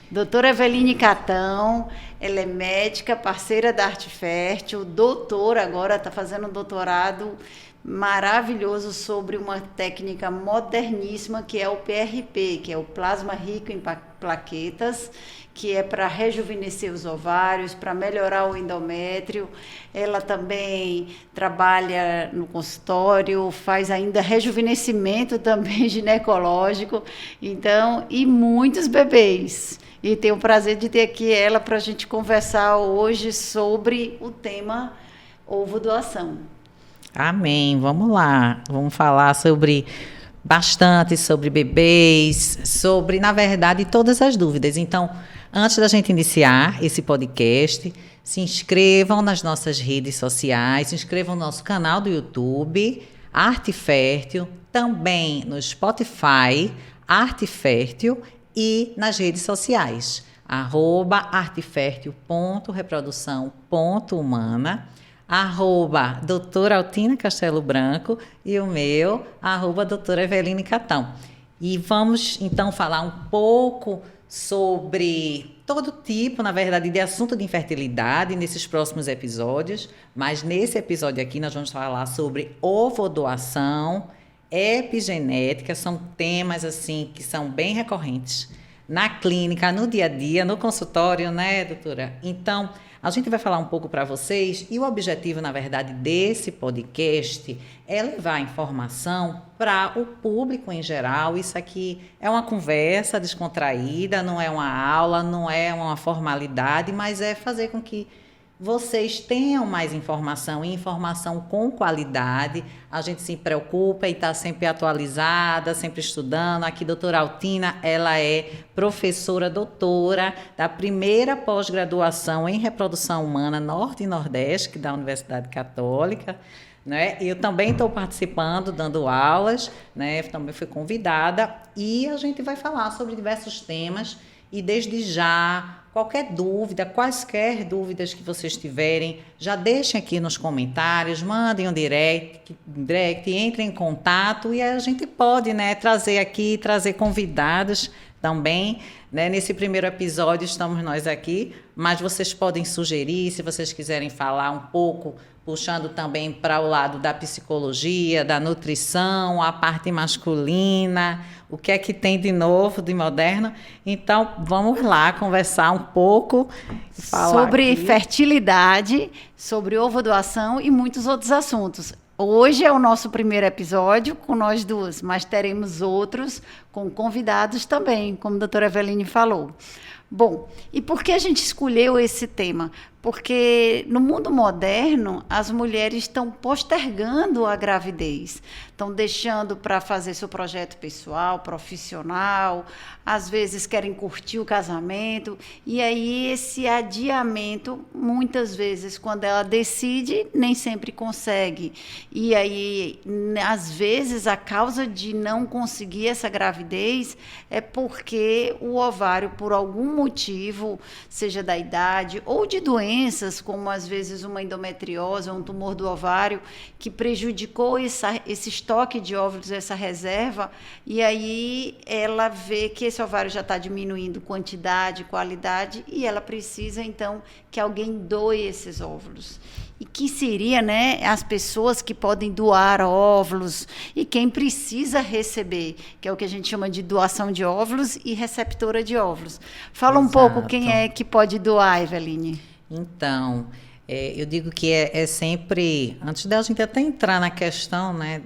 Doutora Eveline Catão, ela é médica, parceira da Arte Fértil, doutora agora, está fazendo um doutorado maravilhoso sobre uma técnica moderníssima que é o PRP, que é o plasma rico em plaquetas, que é para rejuvenescer os ovários, para melhorar o endométrio. Ela também trabalha no consultório, faz ainda rejuvenescimento também ginecológico, então, e muitos bebês. E tenho o prazer de ter aqui ela para a gente conversar hoje sobre o tema ovo doação. Amém, vamos lá, vamos falar bastante sobre bebês, sobre, na verdade, todas as dúvidas. Então, antes da gente iniciar esse podcast, se inscrevam nas nossas redes sociais, se inscrevam no nosso canal do YouTube, Arte Fértil, também no Spotify, Arte Fértil, e nas redes sociais, @artefertil.reprodução.humana, doutora Altina Castelo Branco e o meu, doutora Eveline Catão. E vamos, então, falar um pouco sobre todo tipo, na verdade, de assunto de infertilidade nesses próximos episódios, mas nesse episódio aqui nós vamos falar sobre ovodoação, epigenética, são temas assim que são bem recorrentes na clínica, no dia a dia, no consultório, né, doutora? Então, a gente vai falar um pouco para vocês e o objetivo, na verdade, desse podcast é levar informação para o público em geral. Isso aqui é uma conversa descontraída, não é uma aula, não é uma formalidade, mas é fazer com que vocês tenham mais informação e informação com qualidade. A gente se preocupa e está sempre atualizada, sempre estudando. Aqui, doutora Altina, ela é professora doutora da primeira pós-graduação em reprodução humana Norte e Nordeste, da Universidade Católica, né? Eu também estou participando, dando aulas, né? Também fui convidada e a gente vai falar sobre diversos temas e desde já, qualquer dúvida, quaisquer dúvidas que vocês tiverem, já deixem aqui nos comentários, mandem um direct, entrem em contato e a gente pode, né, trazer convidados também, né? Nesse primeiro episódio estamos nós aqui, mas vocês podem sugerir, se vocês quiserem falar um pouco, puxando também para o lado da psicologia, da nutrição, a parte masculina, o que é que tem de novo, de moderno. Então, vamos lá conversar um pouco. Sobre aqui fertilidade, sobre ovodoação e muitos outros assuntos. Hoje é o nosso primeiro episódio com nós duas, mas teremos outros com convidados também, como a doutora Eveline falou. Bom, e por que a gente escolheu esse tema? Porque no mundo moderno, as mulheres estão postergando a gravidez, estão deixando para fazer seu projeto pessoal, profissional, às vezes querem curtir o casamento, e aí esse adiamento, muitas vezes, quando ela decide, nem sempre consegue. E aí, às vezes, a causa de não conseguir essa gravidez é porque o ovário, por algum motivo, seja da idade ou de doenças, como às vezes uma endometriose ou um tumor do ovário, que prejudicou esse estoque de óvulos, essa reserva, e aí ela vê que esse ovário já está diminuindo quantidade, qualidade, e ela precisa, então, que alguém doe esses óvulos. E que seria, né, as pessoas que podem doar óvulos e quem precisa receber, que é o que a gente chama de doação de óvulos e receptora de óvulos. Fala um pouco quem é que pode doar, Eveline. Então, eu digo que é sempre, antes da gente até entrar na questão, né,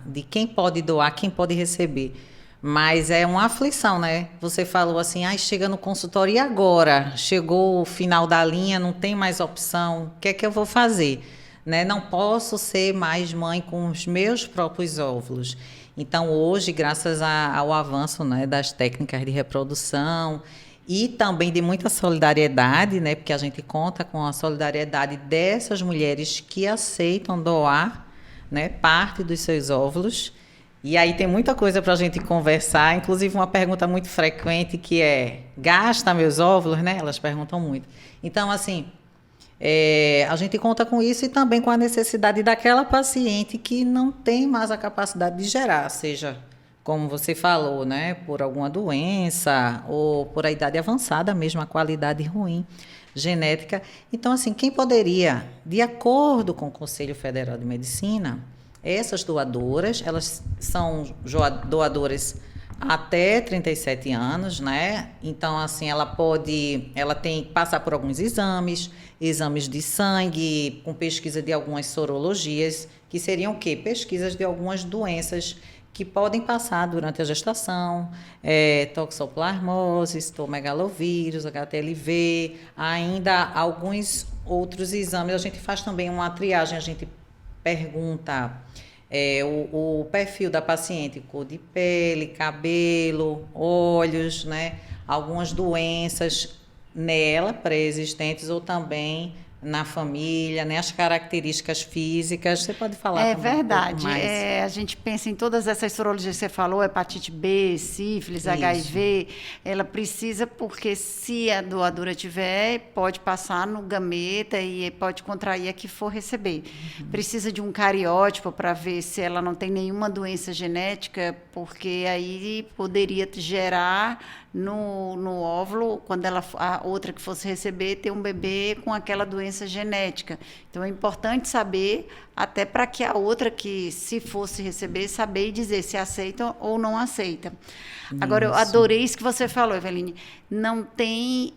de quem pode doar, quem pode receber, mas é uma aflição, né? Você falou assim, chega no consultório, e agora? Chegou o final da linha, não tem mais opção, o que é que eu vou fazer? Né? Não posso ser mais mãe com os meus próprios óvulos. Então, hoje, graças ao avanço, né, das técnicas de reprodução e também de muita solidariedade, né, porque a gente conta com a solidariedade dessas mulheres que aceitam doar, né, parte dos seus óvulos. E aí tem muita coisa para a gente conversar, inclusive uma pergunta muito frequente que é, gasta meus óvulos, né? Elas perguntam muito. Então, assim, a gente conta com isso e também com a necessidade daquela paciente que não tem mais a capacidade de gerar, seja como você falou, né, por alguma doença ou por a idade avançada mesmo, a qualidade ruim genética. Então, assim, quem poderia, de acordo com o Conselho Federal de Medicina, essas doadoras, elas são doadoras até 37 anos, né? Então, assim, ela tem que passar por alguns exames de sangue, com pesquisa de algumas sorologias, que seriam o quê? Pesquisas de algumas doenças que podem passar durante a gestação, toxoplasmose, citomegalovírus, HTLV, ainda alguns outros exames. A gente faz também uma triagem, a gente pergunta o perfil da paciente, cor de pele, cabelo, olhos, né? Algumas doenças nela pré-existentes ou também na família, né? As características físicas. Você pode falar também verdade. um pouco mais? A gente pensa em todas essas sorologias que você falou, hepatite B, sífilis, Isso. HIV. Ela precisa, porque se a doadora tiver, pode passar no gameta e pode contrair a que for receber. Precisa de um cariótipo para ver se ela não tem nenhuma doença genética, porque aí poderia gerar no óvulo, quando a outra que fosse receber, ter um bebê com aquela doença genética. Então, é importante saber, até para que a outra que, se fosse receber, saber e dizer se aceita ou não aceita. Agora, eu adorei isso que você falou, Eveline.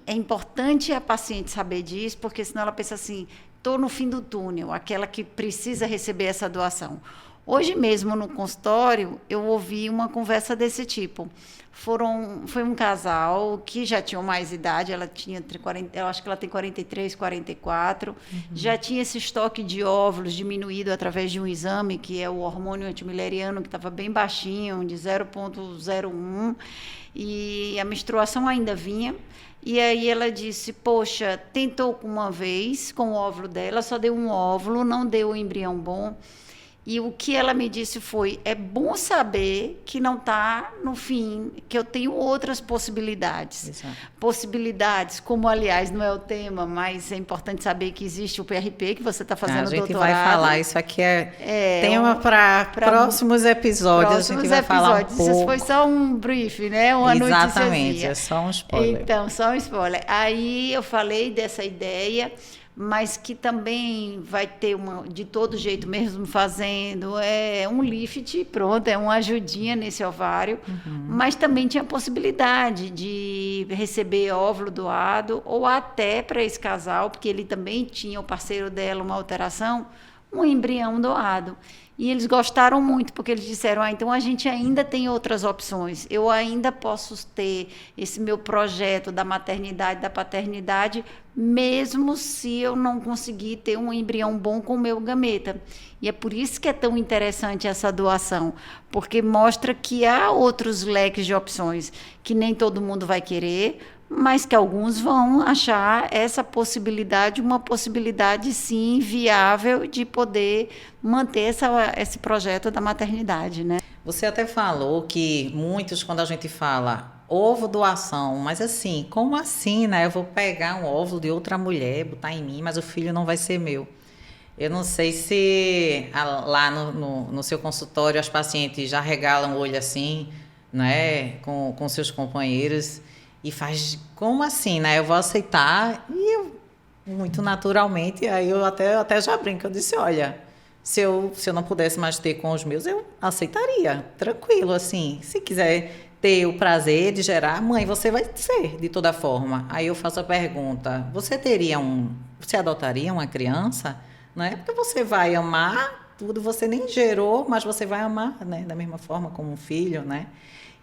É importante a paciente saber disso, porque senão ela pensa assim, estou no fim do túnel, aquela que precisa receber essa doação. Hoje mesmo, no consultório, eu ouvi uma conversa desse tipo. Foi um casal que já tinha mais idade, ela tinha entre 40, eu acho que ela tem 43, 44, já tinha esse estoque de óvulos diminuído através de um exame, que é o hormônio antimileriano, que estava bem baixinho, de 0,01, e a menstruação ainda vinha. E aí ela disse, poxa, tentou uma vez com o óvulo dela, só deu um óvulo, não deu o embrião bom. E o que ela me disse foi, é bom saber que não está no fim, que eu tenho outras possibilidades. Exato. Possibilidades, como, aliás, não é o tema, mas é importante saber que existe o PRP, que você está fazendo doutorado. A gente vai falar, isso aqui é tema para próximos episódios, a gente vai falar um pouco. Isso foi só um brief, né? Uma Exatamente, é só um spoiler. Então, só um spoiler. Aí eu falei dessa ideia, mas que também vai ter de todo jeito, mesmo fazendo, um lift, pronto, é uma ajudinha nesse ovário, mas também tinha a possibilidade de receber óvulo doado, ou até para esse casal, porque ele também tinha, o parceiro dela, uma alteração, um embrião doado. E eles gostaram muito, porque eles disseram, então a gente ainda tem outras opções, eu ainda posso ter esse meu projeto da maternidade, da paternidade, mesmo se eu não conseguir ter um embrião bom com o meu gameta. E é por isso que é tão interessante essa doação, porque mostra que há outros leques de opções, que nem todo mundo vai querer, mas que alguns vão achar essa possibilidade, uma possibilidade, sim, viável de poder manter esse projeto da maternidade, né? Você até falou que muitos, quando a gente fala ovo doação, mas assim, como assim, né? Eu vou pegar um óvulo de outra mulher, botar em mim, mas o filho não vai ser meu. Eu não sei se lá no seu consultório as pacientes já regalam o olho assim, né? Com seus companheiros. E faz, como assim, né? Eu vou aceitar e eu, muito naturalmente, aí eu até já brinco, eu disse, olha, se eu não pudesse mais ter com os meus, eu aceitaria, tranquilo, assim. Se quiser ter o prazer de gerar, mãe, você vai ser, de toda forma. Aí eu faço a pergunta, você adotaria uma criança? Não é porque você vai amar tudo, você nem gerou, mas você vai amar, né? Da mesma forma como um filho, né?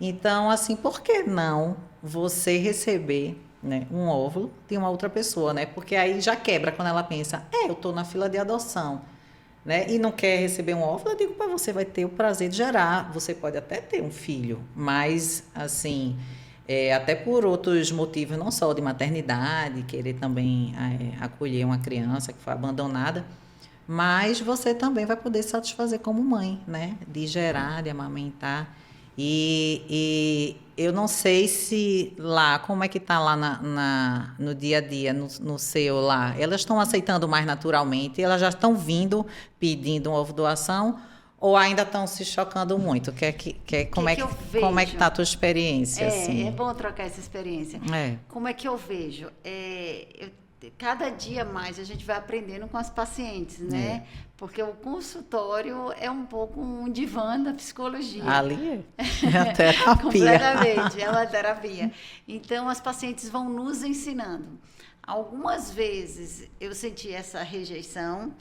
Então, assim, por que não você receber, né, um óvulo de uma outra pessoa, né? Porque aí já quebra quando ela pensa, eu estou na fila de adoção, né? E não quer receber um óvulo, eu digo, para você vai ter o prazer de gerar. Você pode até ter um filho, mas, assim, até por outros motivos, não só de maternidade, querer também acolher uma criança que foi abandonada, mas você também vai poder satisfazer como mãe, né? De gerar, de amamentar. E eu não sei se lá, como é que está lá no dia a dia, no seu lá, elas estão aceitando mais naturalmente, elas já estão vindo pedindo uma ovo doação, Ou ainda estão se chocando muito? Como é que está a tua experiência? Assim? É bom trocar essa experiência. Como é que eu vejo? Cada dia mais a gente vai aprendendo com as pacientes, né? Porque o consultório é um pouco um divã da psicologia. Ali é a terapia. Completamente, é uma terapia. Então, as pacientes vão nos ensinando. Algumas vezes eu senti essa rejeição,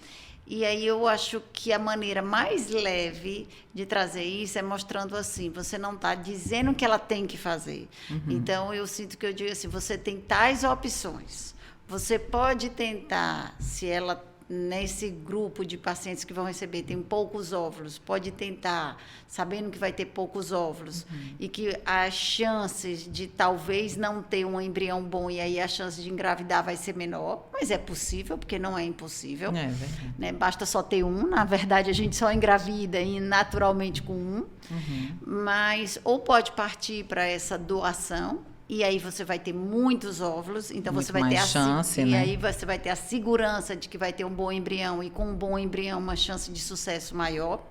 e aí eu acho que a maneira mais leve de trazer isso é mostrando assim, você não está dizendo que ela tem que fazer. Então, eu sinto que eu digo assim, você tem tais opções. Você pode tentar, se ela, nesse grupo de pacientes que vão receber, tem poucos óvulos, pode tentar, sabendo que vai ter poucos óvulos, e que as chances de talvez não ter um embrião bom, e aí a chance de engravidar vai ser menor, mas é possível, porque não é impossível. É verdade. Né? Basta só ter um, na verdade a gente só engravida naturalmente com um, mas ou pode partir para essa doação, e aí você vai ter muitos óvulos, então muito você vai ter chance, e aí você vai ter a segurança de que vai ter um bom embrião, e com um bom embrião uma chance de sucesso maior.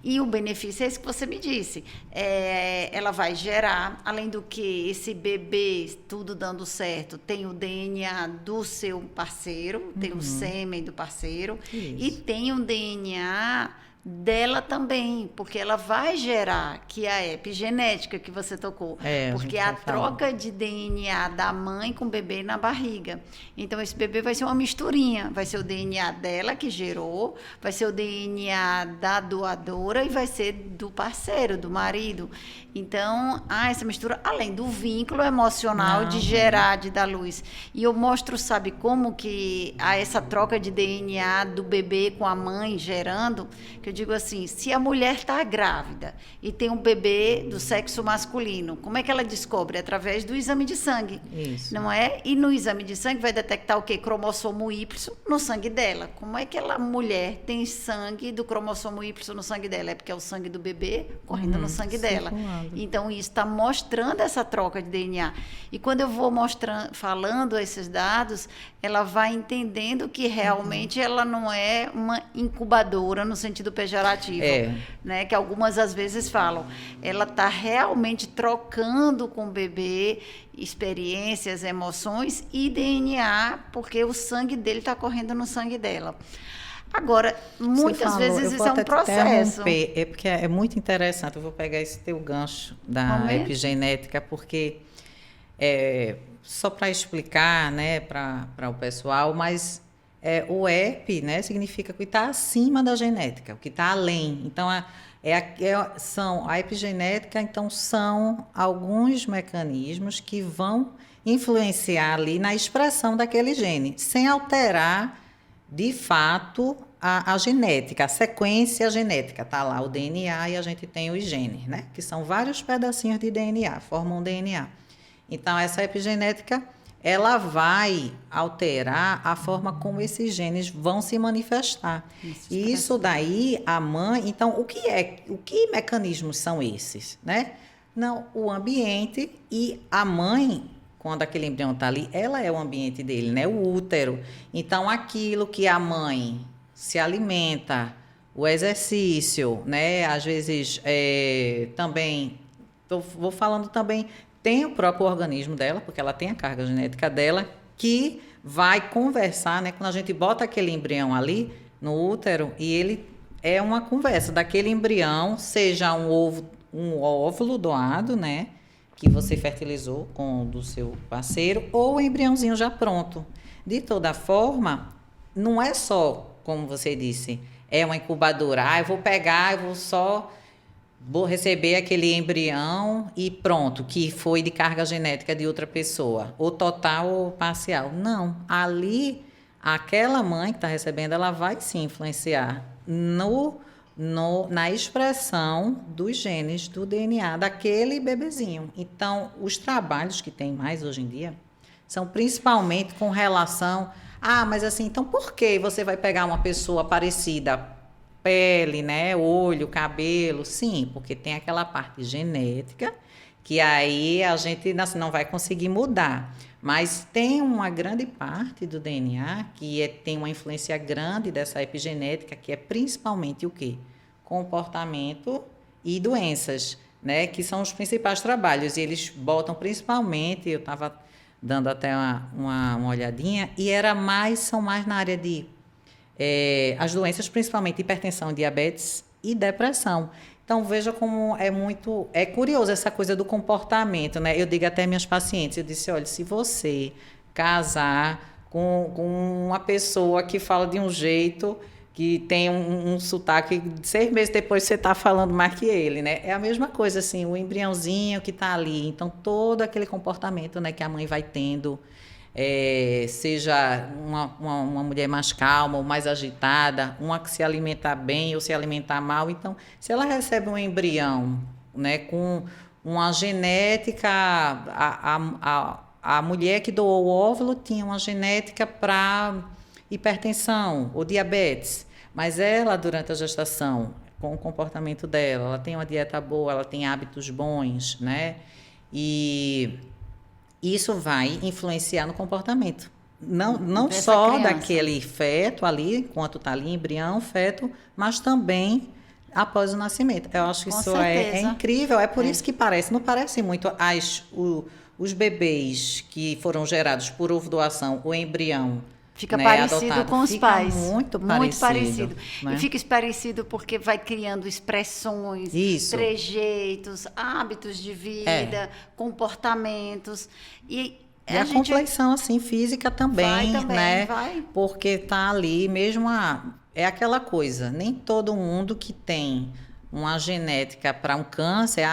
E o benefício é esse que você me disse. Ela vai gerar, além do que esse bebê, tudo dando certo, tem o DNA do seu parceiro, tem o sêmen do parceiro, e tem o DNA dela também, porque ela vai gerar, que é a epigenética que você tocou, porque é a troca de DNA da mãe com o bebê na barriga. Então esse bebê vai ser uma misturinha, vai ser o DNA dela que gerou, vai ser o DNA da doadora e vai ser do parceiro, do marido. Então, essa mistura, além do vínculo emocional de gerar, de dar luz. E eu mostro, sabe, como que há essa troca de DNA do bebê com a mãe gerando, que eu digo assim, se a mulher está grávida e tem um bebê do sexo masculino, como é que ela descobre? Através do exame de sangue. Isso. Não é? E no exame de sangue vai detectar o quê? Cromossomo Y no sangue dela. Como é que a mulher tem sangue do cromossomo Y no sangue dela? É porque é o sangue do bebê correndo no sangue dela. Então, isso está mostrando essa troca de DNA. E quando eu vou falando esses dados, ela vai entendendo que realmente ela não é uma incubadora no sentido pejorativo, né? Que algumas às vezes falam. Ela está realmente trocando com o bebê experiências, emoções e DNA, porque o sangue dele está correndo no sangue dela. Agora, muitas vezes isso é um processo. É porque é muito interessante. Eu vou pegar esse teu gancho da epigenética, porque só para explicar, né, para o pessoal, mas o EP, né, significa que está acima da genética, o que está além. Então, a epigenética, então, são alguns mecanismos que vão influenciar ali na expressão daquele gene, sem alterar de fato a genética, a sequência genética. Está lá o DNA e a gente tem os genes, né? Que são vários pedacinhos de DNA, formam um DNA. Então, essa epigenética, ela vai alterar a forma como esses genes vão se manifestar. Isso daí, a mãe... Então, o que mecanismos são esses, né? Não, o ambiente e a mãe... Quando aquele embrião está ali, ela é o ambiente dele, né? O útero. Então, aquilo que a mãe se alimenta, o exercício, né? Às vezes, também, vou falando também, tem o próprio organismo dela, porque ela tem a carga genética dela, que vai conversar, né? Quando a gente bota aquele embrião ali no útero, e ele é uma conversa daquele embrião, seja um óvulo doado, né? Que você fertilizou com o do seu parceiro, ou o embriãozinho já pronto. De toda forma, não é só, como você disse, é uma incubadora. Eu vou pegar, vou receber aquele embrião e pronto, que foi de carga genética de outra pessoa, ou total ou parcial. Não, ali, aquela mãe que está recebendo, ela vai sim influenciar na expressão dos genes do DNA daquele bebezinho. Então, os trabalhos que tem mais hoje em dia são principalmente com relação... mas assim, então por que você vai pegar uma pessoa parecida? Pele, né? Olho, cabelo. Sim, porque tem aquela parte genética que aí a gente não vai conseguir mudar. Mas tem uma grande parte do DNA que tem uma influência grande dessa epigenética, que é principalmente o quê? comportamento e doenças, né? Que são os principais trabalhos. E eles botam principalmente, eu estava dando até uma olhadinha, e são mais na área de as doenças, principalmente hipertensão, diabetes e depressão. Então, veja como é curioso essa coisa do comportamento, né? Eu digo até às minhas pacientes, eu disse, olha, se você casar com uma pessoa que fala de um jeito, que tem um sotaque, 6 meses depois você está falando mais que ele, né? É a mesma coisa, assim, o embriãozinho que está ali. Então, todo aquele comportamento, né, que a mãe vai tendo, seja uma mulher mais calma ou mais agitada, uma que se alimenta bem ou se alimentar mal. Então, se ela recebe um embrião, né, com uma genética, a mulher que doou o óvulo tinha uma genética para hipertensão ou diabetes, mas ela, durante a gestação, com o comportamento dela, ela tem uma dieta boa, ela tem hábitos bons, né? E isso vai influenciar no comportamento. Não só criança, daquele feto ali, enquanto está ali, embrião, feto, mas também após o nascimento. Eu acho que isso é incrível. É por isso que não parece muito os bebês que foram gerados por ovo doação, o embrião, fica parecido adotado, com os pais. Muito parecido. Né? E fica parecido porque vai criando expressões, trejeitos, hábitos de vida, comportamentos. E a complexão assim, física também, né? Vai. Porque tá ali mesmo é aquela coisa, nem todo mundo que tem uma genética para um câncer,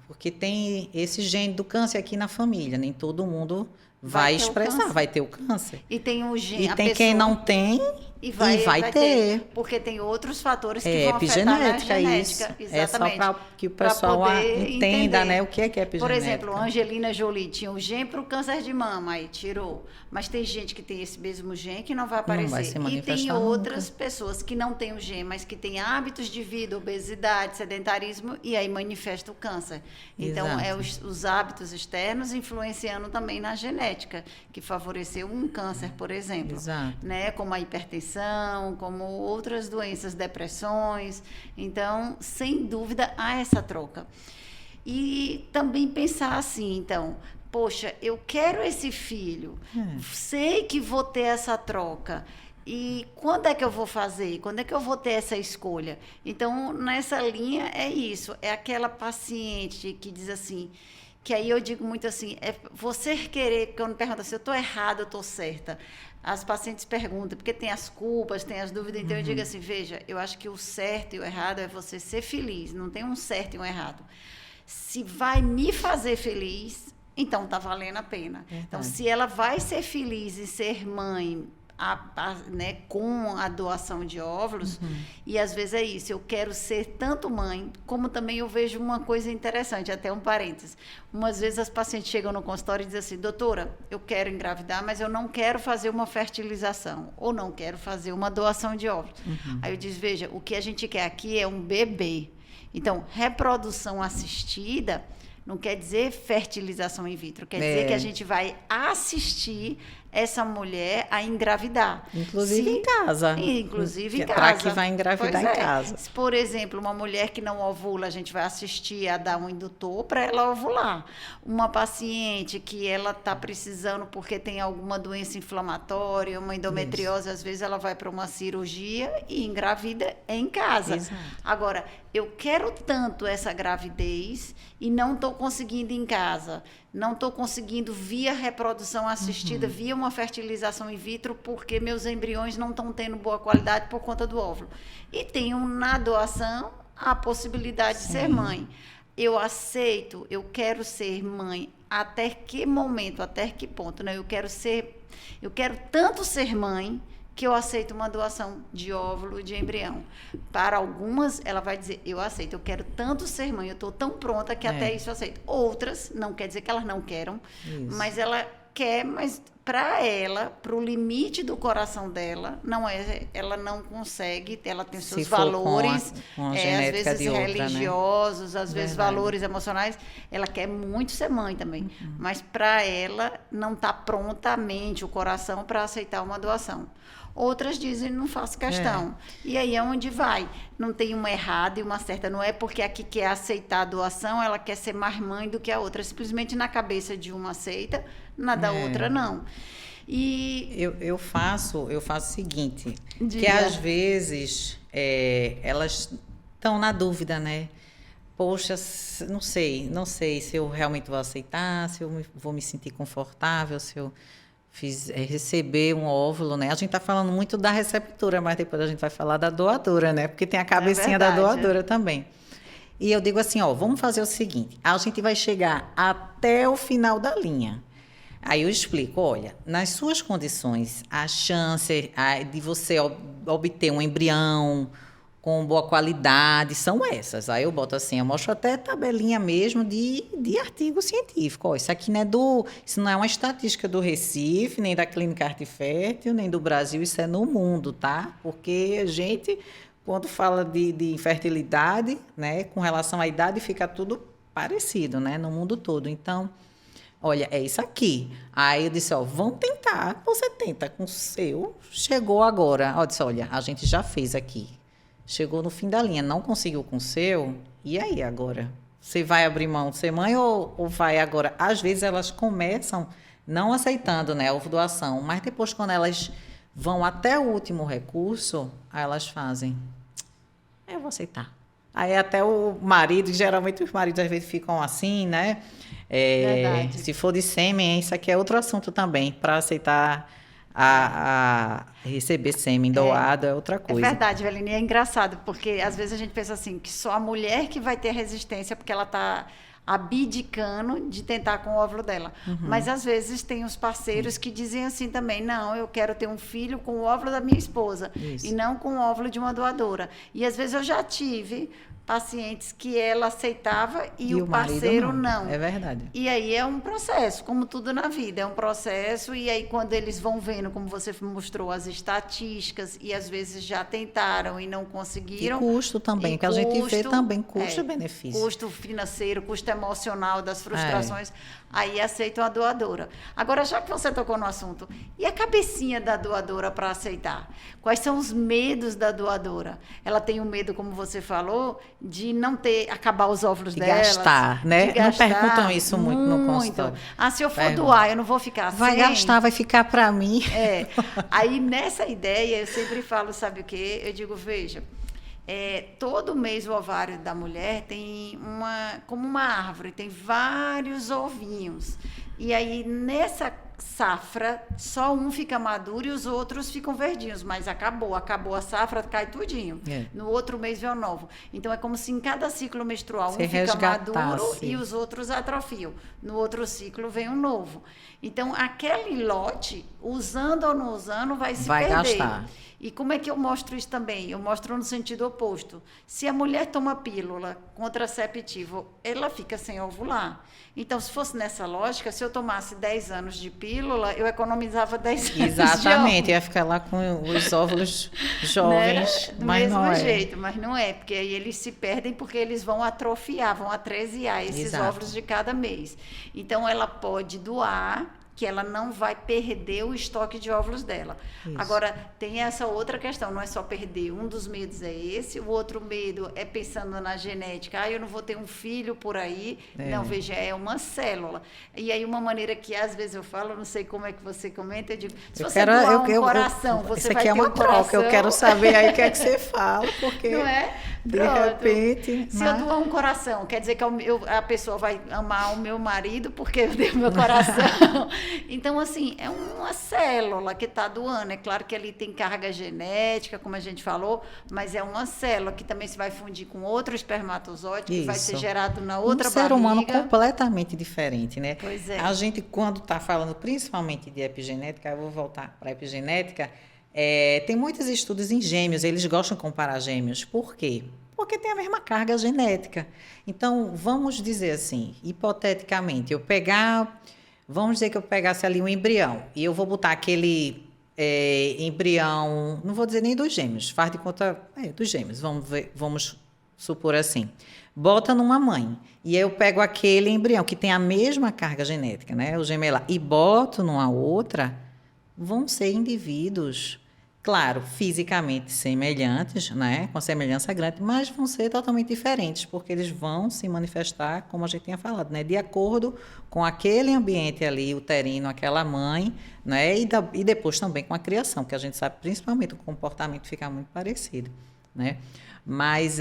porque tem esse gene do câncer aqui na família, nem todo mundo vai expressar, vai ter o câncer. E tem o gene. E tem quem não tem e vai ter. Porque tem outros fatores que vão afetar na genética. Isso. Exatamente. É só para que o pessoal entenda, né, o que é epigenética. Por exemplo, a Angelina Jolie tinha um gene para o câncer de mama, aí tirou. Mas tem gente que tem esse mesmo gene que não vai aparecer. Não vai se manifestar e tem outras pessoas que não têm o gene, mas que têm hábitos de vida, obesidade, sedentarismo, e aí manifesta o câncer. Então, os hábitos externos influenciando também na genética, que favoreceu um câncer, por exemplo. Exato. Né? Como a hipertensão, como outras doenças, depressões. Então, sem dúvida, há essa troca. E também pensar assim, então, poxa, eu quero esse filho, sei que vou ter essa troca. E quando é que eu vou fazer? Quando é que eu vou ter essa escolha? Então, nessa linha, é isso. É aquela paciente que diz assim, que aí eu digo muito assim, é você querer, porque eu não pergunto assim, eu estou errada, eu estou certa. As pacientes perguntam, porque tem as culpas, tem as dúvidas, então eu digo assim, veja, eu acho que o certo e o errado é você ser feliz, não tem um certo e um errado. Se vai me fazer feliz, então está valendo a pena. Então, se ela vai ser feliz em ser mãe, né, com a doação de óvulos, e às vezes é isso, eu quero ser tanto mãe, como também eu vejo uma coisa interessante, até um parênteses. Umas vezes as pacientes chegam no consultório e dizem assim, doutora, eu quero engravidar, mas eu não quero fazer uma fertilização, ou não quero fazer uma doação de óvulos. Aí eu digo, veja, o que a gente quer aqui é um bebê. Então, reprodução assistida não quer dizer fertilização in vitro, quer dizer que a gente vai assistir essa mulher a engravidar. Inclusive em casa. Inclusive em casa. Para que vai engravidar em casa. Se, por exemplo, uma mulher que não ovula, a gente vai assistir a dar um indutor para ela ovular. Uma paciente que ela está precisando porque tem alguma doença inflamatória, uma endometriose, às vezes ela vai para uma cirurgia e engravida em casa. Exato. Agora, eu quero tanto essa gravidez e não estou conseguindo em casa. Não estou conseguindo via reprodução assistida, via uma fertilização in vitro, porque meus embriões não estão tendo boa qualidade por conta do óvulo. E tenho na doação a possibilidade de ser mãe. Eu aceito, eu quero ser mãe. Até que momento, até que ponto? Né? Eu quero tanto ser mãe que eu aceito uma doação de óvulo, de embrião. Para algumas, ela vai dizer, eu aceito, eu quero tanto ser mãe, eu estou tão pronta que até isso eu aceito. Outras, não quer dizer que elas não queiram, mas ela quer, mas para ela, para o limite do coração dela, ela não consegue, ela tem seus valores, com a às vezes de outra, religiosos, né? às vezes valores emocionais, ela quer muito ser mãe também, mas para ela não está pronta a mente, o coração para aceitar uma doação. outras dizem não faço questão. E aí é onde vai. Não tem uma errada e uma certa. Não é porque a que quer aceitar a doação, ela quer ser mais mãe do que a outra. Simplesmente na cabeça de uma aceita, na da outra não. E eu faço o seguinte, Diga. que às vezes elas estão na dúvida, né? Poxa, não sei se eu realmente vou aceitar, se eu vou me sentir confortável, se eu receber um óvulo, né? A gente está falando muito da receptora, mas depois a gente vai falar da doadora, né? Porque tem a cabecinha da doadora também. E eu digo assim, ó, vamos fazer o seguinte, a gente vai chegar até o final da linha. Aí eu explico, olha, nas suas condições, a chance de você obter um embrião com boa qualidade são essas. Aí eu boto assim, eu mostro até tabelinha mesmo de artigo científico. Ó, isso não é uma estatística do Recife, nem da Clínica Arte Fértil, nem do Brasil, isso é no mundo, tá? Porque a gente, quando fala de infertilidade, né, com relação à idade, fica tudo parecido, né, no mundo todo. Então, olha, é isso aqui. Aí eu disse, ó, vamos tentar. Você tenta com o seu. Chegou agora. Eu disse, olha, a gente já fez aqui. Chegou no fim da linha, não conseguiu com o seu. E aí agora? Você vai abrir mão de ser mãe ou vai agora? Às vezes elas começam não aceitando, né, a doação. Mas depois, quando elas vão até o último recurso, aí elas fazem. Eu vou aceitar. Aí até o marido, geralmente os maridos às vezes ficam assim, né? Se for de sêmen, isso aqui é outro assunto também, para aceitar a receber sêmen doado é outra coisa. É verdade, Eveline, é engraçado, porque às vezes a gente pensa assim, que só a mulher que vai ter resistência, porque ela está abdicando de tentar com o óvulo dela. Mas às vezes tem os parceiros que dizem assim também, não, eu quero ter um filho com o óvulo da minha esposa e não com o óvulo de uma doadora. E às vezes eu já tive pacientes que ela aceitava e o parceiro não. É verdade. E aí é um processo, como tudo na vida, é um processo, e aí quando eles vão vendo, como você mostrou, as estatísticas, e às vezes já tentaram e não conseguiram. E custo também, que a gente vê também, custo e benefício. Custo financeiro, custo emocional das frustrações, aí aceitam a doadora. Agora, já que você tocou no assunto, e a cabecinha da doadora para aceitar? Quais são os medos da doadora? Ela tem o medo, como você falou, de não acabar os óvulos dela. Gastar, né? De gastar, não perguntam isso muito no consultório. Ah, se eu for doar, eu não vou ficar vai sem? Vai gastar, vai ficar para mim. Aí, nessa ideia, eu sempre falo, sabe o quê? Eu digo, veja, todo mês o ovário da mulher tem como uma árvore, tem vários ovinhos. E aí, nessa safra, só um fica maduro e os outros ficam verdinhos, mas acabou a safra, cai tudinho. No outro mês vem o novo. Então, é como se em cada ciclo menstrual um fica maduro e os outros atrofiam. No outro ciclo vem um novo. Então, aquele lote, usando ou não usando, vai se perder. Gastar. E como é que eu mostro isso também? Eu mostro no sentido oposto. Se a mulher toma pílula contraceptiva, ela fica sem ovular. Então, se fosse nessa lógica, se eu tomasse 10 anos de pílula, eu economizava 10 anos Exatamente, ia ficar lá com os óvulos jovens, né? Mas não é. Do mesmo jeito, mas não é, porque aí eles se perdem porque eles vão atrofiar, vão atreziar esses óvulos de cada mês. Então, ela pode doar, que ela não vai perder o estoque de óvulos dela. Isso. Agora, tem essa outra questão, não é só perder. Um dos medos é esse, o outro medo é pensando na genética. Eu não vou ter um filho por aí. Não, veja, é uma célula. E aí, uma maneira que às vezes eu falo, não sei como é que você comenta, eu digo, se você doar um coração, você vai ter um coração. Isso aqui é uma troca, eu quero saber aí o que é que você fala, porque... Não é? De repente... Se eu doar um coração, quer dizer que a pessoa vai amar o meu marido porque eu dei o meu coração. Então, assim, é uma célula que está doando. É claro que ali tem carga genética, como a gente falou, mas é uma célula que também se vai fundir com outro espermatozoide, que vai ser gerado na outra barriga. Um ser humano completamente diferente, né? Pois é. A gente, quando está falando principalmente de epigenética, eu vou voltar para a epigenética, tem muitos estudos em gêmeos, eles gostam de comparar gêmeos. Por quê? Porque tem a mesma carga genética. Então, vamos dizer assim, hipoteticamente, vamos dizer que eu pegasse ali um embrião e eu vou botar aquele embrião, não vou dizer nem dos gêmeos, faz de conta, dos gêmeos, vamos supor assim. Bota numa mãe e aí eu pego aquele embrião que tem a mesma carga genética, né, o gemelar, e boto numa outra, vão ser indivíduos claro, fisicamente semelhantes, né, com semelhança grande, mas vão ser totalmente diferentes, porque eles vão se manifestar, como a gente tinha falado, né, de acordo com aquele ambiente ali uterino, aquela mãe, né, e depois também com a criação, que a gente sabe principalmente o comportamento fica muito parecido, né, mas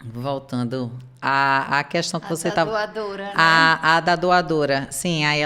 voltando à questão que você estava... doadora, né? A da doadora, sim. Aí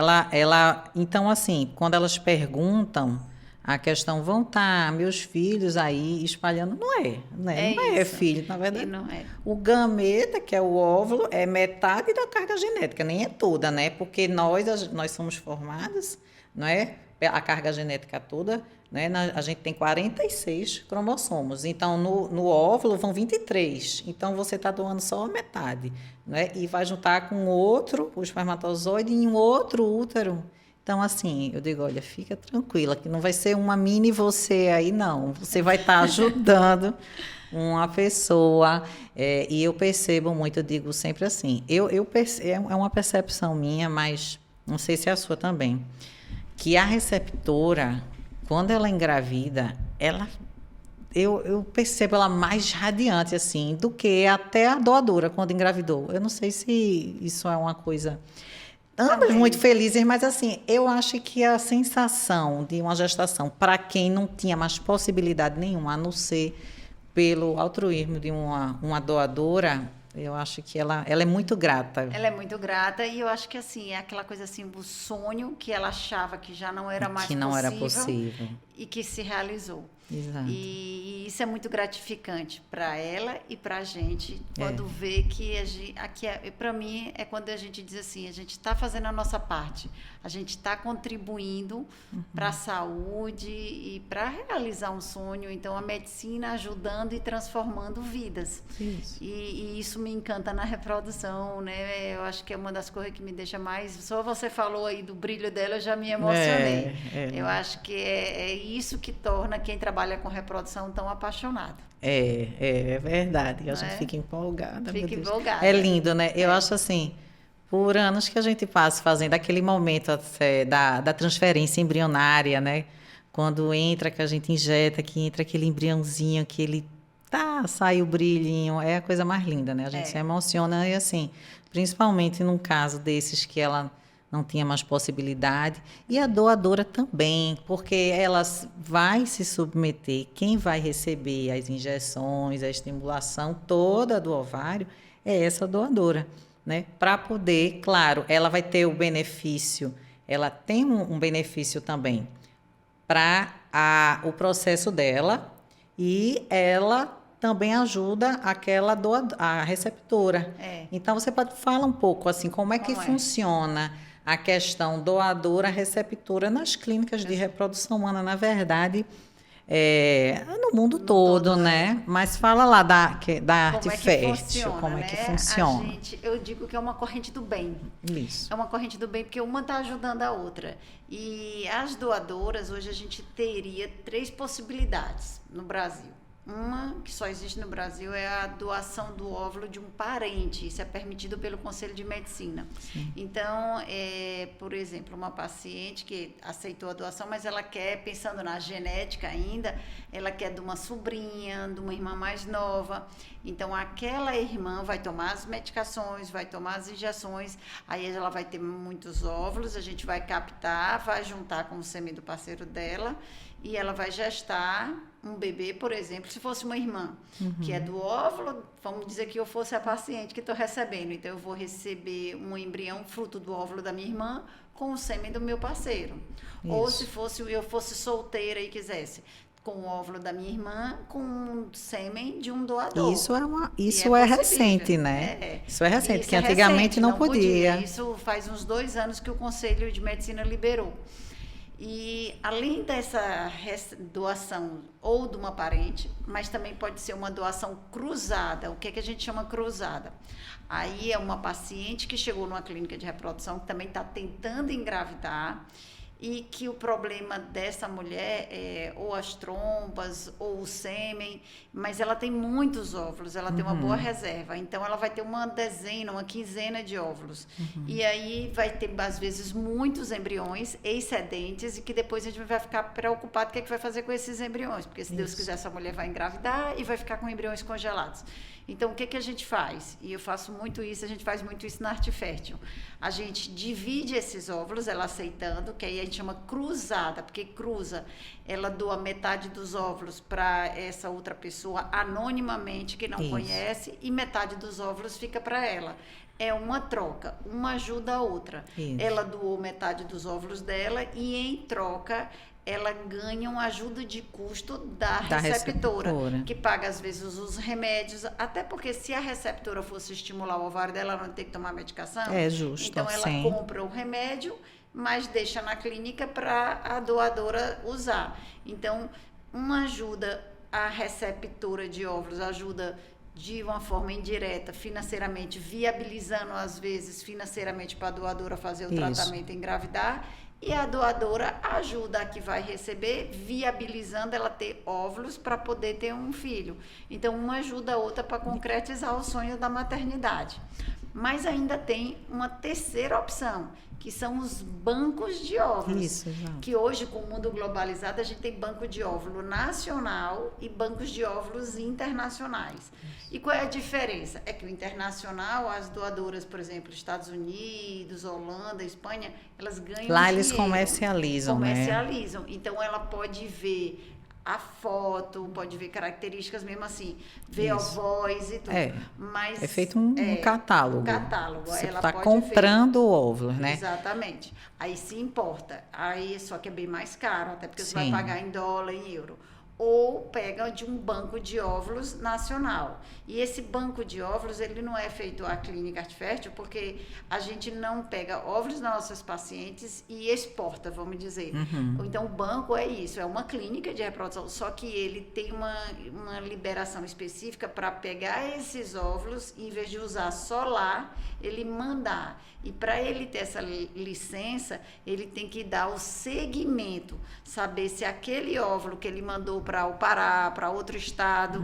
então, assim, quando elas perguntam, a questão, vão estar meus filhos aí espalhando? Não é, né? Não é isso. filho, na verdade. E não é. O gameta, que é o óvulo, é metade da carga genética, nem é toda, né? Porque nós somos formados, não é? A carga genética toda, né? A gente tem 46 cromossomos. Então, no óvulo vão 23. Então, você está doando só a metade, né? E vai juntar com outro, o espermatozoide, em um outro útero. Então, assim, eu digo, olha, fica tranquila, que não vai ser uma mini você aí, não. Você vai estar ajudando uma pessoa. E eu percebo muito, eu digo sempre assim, é uma percepção minha, mas não sei se é a sua também, que a receptora, quando ela engravida, eu percebo ela mais radiante, assim, do que até a doadora, quando engravidou. Eu não sei se isso é uma coisa... Ambas Também. muito felizes, mas assim, eu acho que a sensação de uma gestação, para quem não tinha mais possibilidade nenhuma, a não ser pelo altruísmo de uma doadora, eu acho que ela é muito grata. Ela é muito grata e eu acho que assim, é aquela coisa assim, o sonho que ela achava que já não era mais que não era possível e que se realizou. Exato. E isso é muito gratificante para ela e para a gente, quando vê que para mim é quando a gente diz assim, a gente está fazendo a nossa parte, a gente está contribuindo para a saúde e para realizar um sonho. Então a medicina ajudando e transformando vidas. Isso. E isso me encanta na reprodução, né? Eu acho que é uma das coisas que me deixa mais... Só você falou aí do brilho dela, eu já me emocionei. Eu acho que é isso que torna quem trabalha com reprodução tão apaixonado. É verdade. A gente fica empolgada. Fica empolgada. É lindo, né? Eu acho assim, por anos que a gente passa fazendo aquele momento da transferência embrionária, né? Quando entra, que a gente injeta, que entra aquele embriãozinho, que ele sai o brilhinho, é a coisa mais linda, né? A gente se emociona e assim, principalmente num caso desses que ela não tinha mais possibilidade, e a doadora também, porque ela vai se submeter, quem vai receber as injeções, a estimulação toda do ovário é essa doadora, né? Para poder, claro, ela vai ter o benefício, ela tem um benefício também para o processo dela, e ela também ajuda a receptora. Então, você pode falar um pouco assim, como é que funciona a questão doadora-receptora nas clínicas de reprodução humana, na verdade, no mundo todo, né? Mas fala lá da arte fértil, como é que funciona. Eu digo que é uma corrente do bem. Isso. É uma corrente do bem, porque uma está ajudando a outra. E as doadoras, hoje a gente teria 3 possibilidades no Brasil. Uma que só existe no Brasil é a doação do óvulo de um parente. Isso é permitido pelo Conselho de Medicina. Sim. Então, por exemplo, uma paciente que aceitou a doação, mas ela quer, pensando na genética ainda, ela quer de uma sobrinha, de uma irmã mais nova. Então, aquela irmã vai tomar as medicações, vai tomar as injeções, aí ela vai ter muitos óvulos, a gente vai captar, vai juntar com o sêmen do parceiro dela, e ela vai gestar um bebê, por exemplo, se fosse uma irmã, que é do óvulo, vamos dizer que eu fosse a paciente que estou recebendo, então eu vou receber um embrião fruto do óvulo da minha irmã com o sêmen do meu parceiro. Isso. Ou se eu fosse solteira e quisesse, com o óvulo da minha irmã, com o sêmen de um doador. Isso é recente, né? Isso é recente, que antigamente não podia. Isso faz uns 2 anos que o Conselho de Medicina liberou. E além dessa doação ou de uma parente, mas também pode ser uma doação cruzada. O que é que a gente chama cruzada? Aí é uma paciente que chegou numa clínica de reprodução que também está tentando engravidar e que o problema dessa mulher é ou as trompas ou o sêmen, mas ela tem muitos óvulos, ela tem uma boa reserva, então ela vai ter uma dezena, uma quinzena de óvulos. E aí vai ter, às vezes, muitos embriões excedentes e que depois a gente vai ficar preocupado o que é que vai fazer com esses embriões, porque se Deus quiser, essa mulher vai engravidar e vai ficar com embriões congelados. Então, o que a gente faz? E eu faço muito isso, a gente faz muito isso na Arte Fértil. A gente divide esses óvulos, ela aceitando, que aí a gente chama cruzada, porque cruza, ela doa metade dos óvulos para essa outra pessoa anonimamente, que não conhece, e metade dos óvulos fica para ela. É uma troca, uma ajuda a outra. Ela doou metade dos óvulos dela e, em troca, ela ganha uma ajuda de custo da receptora, que paga, às vezes, os remédios, até porque se a receptora fosse estimular o ovário dela, ela não tem que tomar medicação. É justo. Então, ela compra o remédio, mas deixa na clínica para a doadora usar. Então, uma ajuda, a receptora de óvulos ajuda de uma forma indireta, financeiramente, viabilizando, às vezes, financeiramente para a doadora fazer o tratamento e engravidar. E a doadora ajuda a que vai receber, viabilizando ela ter óvulos para poder ter um filho. Então, uma ajuda a outra para concretizar o sonho da maternidade. Mas ainda tem uma terceira opção, que são os bancos de óvulos. Isso, exato. Que hoje, com o mundo globalizado, a gente tem banco de óvulo nacional e bancos de óvulos internacionais. E qual é a diferença? É que o internacional, as doadoras, por exemplo, Estados Unidos, Holanda, Espanha, elas ganham lá dinheiro. Eles comercializam, né? Então, ela pode ver a foto, pode ver características mesmo assim, ver a voz e tudo. Mas é feito um catálogo. Você ela está pode comprando óvulos, né? Exatamente. Aí se importa. Aí só que é bem mais caro, até porque você vai pagar em dólar, em euro. Ou pega de um banco de óvulos nacional. E esse banco de óvulos, ele não é feito a clínica Arte Fértil, porque a gente não pega óvulos das nossas pacientes e exporta, vamos dizer. Então, o banco é isso, é uma clínica de reprodução, só que ele tem uma liberação específica para pegar esses óvulos, e, em vez de usar só lá, ele mandar. E para ele ter essa licença, ele tem que dar o segmento, saber se aquele óvulo que ele mandou para o Pará, para outro estado,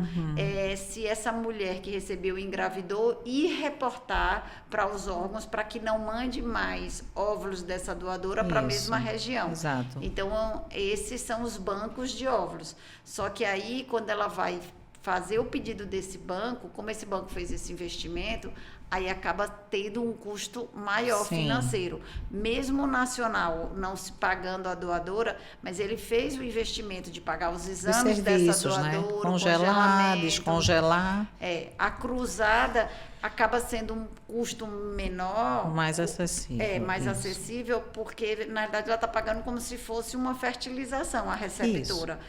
se essa mulher que recebeu engravidou, e reportar para os órgãos para que não mande mais óvulos dessa doadora para a mesma região. Exato. Então, esses são os bancos de óvulos. Só que aí, quando ela vai fazer o pedido desse banco, como esse banco fez esse investimento, aí acaba tendo um custo maior financeiro. Mesmo o nacional não se pagando a doadora, mas ele fez o investimento de pagar os exames dessa doadora, né? Congelar, descongelar. A cruzada acaba sendo um custo menor. Mais acessível. Mais acessível, porque, na verdade, ela está pagando como se fosse uma fertilização, a receptora.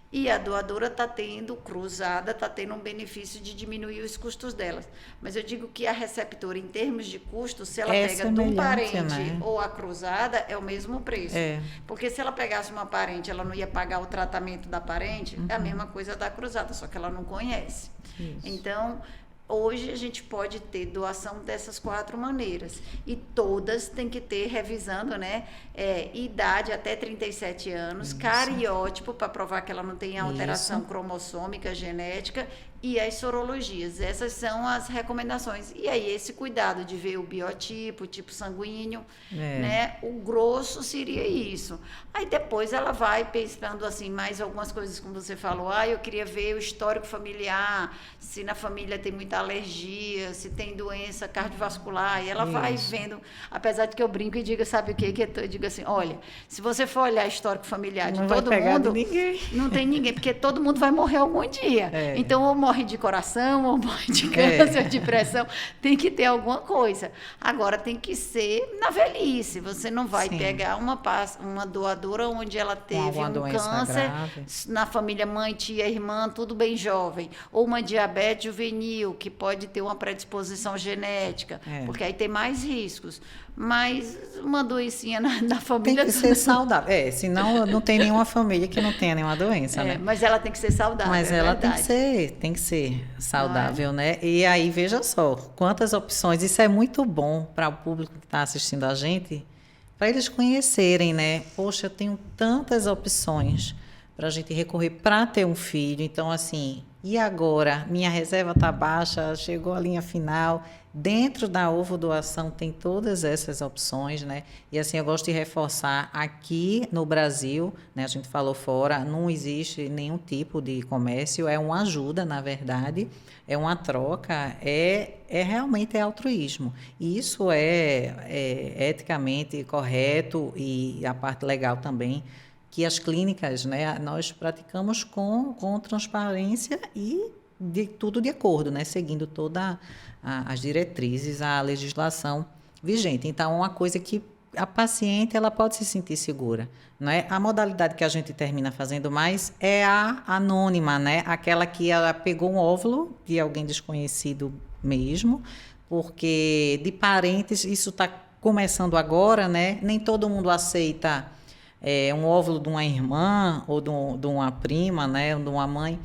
E a doadora está tendo, cruzada, está tendo um benefício de diminuir os custos delas. Mas eu digo que a receptora, em termos de custo, se ela pega de um parente, né, ou a cruzada, é o mesmo preço. Porque se ela pegasse uma parente, ela não ia pagar o tratamento da parente, é a mesma coisa da cruzada, só que ela não conhece. Então, hoje a gente pode ter doação dessas 4 maneiras. E todas têm que ter, revisando, né? Idade até 37 anos, cariótipo, para provar que ela não tem alteração cromossômica, genética, e as sorologias. Essas são as recomendações. E aí, esse cuidado de ver o biotipo, o tipo sanguíneo, né? O grosso seria isso. Aí depois ela vai pensando assim, mais algumas coisas, como você falou, eu queria ver o histórico familiar, se na família tem muita alergia, se tem doença cardiovascular, e ela vai vendo, apesar de que eu brinco e digo, sabe o quê? Que eu digo assim, olha, se você for olhar histórico familiar de todo mundo, não tem ninguém, porque todo mundo vai morrer algum dia. Então, ou morre de coração, ou morre de câncer, de pressão, tem que ter alguma coisa. Agora, tem que ser na velhice, você não vai pegar uma doadora onde ela teve um câncer, grave, na família mãe, tia, irmã, tudo bem jovem, ou uma diabetes juvenil, que pode ter uma predisposição genética, porque aí tem mais riscos. Mas uma doencinha na família... Tem que ser saudável. Senão não tem nenhuma família que não tenha nenhuma doença, né? Mas ela tem que ser saudável, mas ela tem que ser saudável, né? E aí, veja só, quantas opções. Isso é muito bom para o público que está assistindo a gente, para eles conhecerem, né? Poxa, eu tenho tantas opções para a gente recorrer para ter um filho. Então, assim, e agora? Minha reserva está baixa, chegou a linha final. Dentro da ovo doação tem todas essas opções, né? E assim, eu gosto de reforçar aqui no Brasil, né? A gente falou fora, não existe nenhum tipo de comércio, é uma ajuda, na verdade, é uma troca, realmente altruísmo. E isso é eticamente correto e a parte legal também, que as clínicas, né, nós praticamos com transparência e tudo de acordo, né, seguindo todas as diretrizes, a legislação vigente. Então, uma coisa que a paciente ela pode se sentir segura, não é? A modalidade que a gente termina fazendo mais é a anônima, né? Aquela que ela pegou um óvulo de alguém desconhecido mesmo, porque de parentes isso está começando agora, né? Nem todo mundo aceita um óvulo de uma irmã ou de uma prima, né, ou de uma mãe,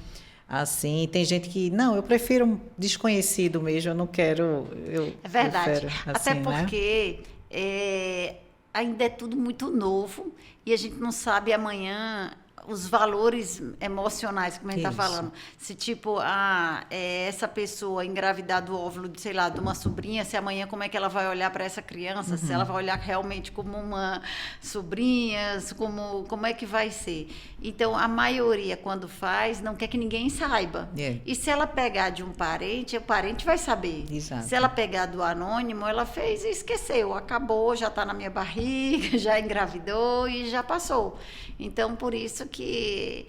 assim, tem gente que, não, eu prefiro um desconhecido mesmo, eu não quero, É verdade, prefiro, assim, até porque ainda é tudo muito novo e a gente não sabe amanhã os valores emocionais, como a gente está falando. Se, tipo, essa pessoa engravidar do óvulo, sei lá, de uma sobrinha, se amanhã como é que ela vai olhar para essa criança, se ela vai olhar realmente como uma sobrinha, como é que vai ser. Então, a maioria, quando faz, não quer que ninguém saiba. E se ela pegar de um parente, o parente vai saber. Exato. Se ela pegar do anônimo, ela fez e esqueceu, acabou, já está na minha barriga, já engravidou e já passou. Então, por isso que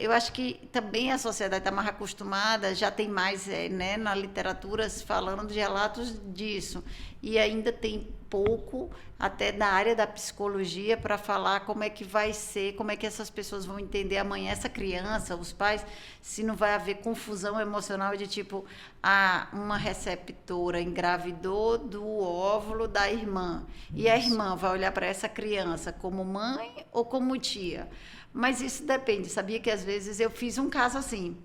eu acho que também a sociedade está mais acostumada, já tem mais né, na literatura falando de relatos disso. E ainda tem pouco, até da área da psicologia, para falar como é que vai ser, como é que essas pessoas vão entender amanhã, essa criança, os pais, se não vai haver confusão emocional de tipo, uma receptora engravidou do óvulo da irmã. Isso. E a irmã vai olhar para essa criança como mãe ou como tia? Mas isso depende, sabia que às vezes eu fiz um caso assim.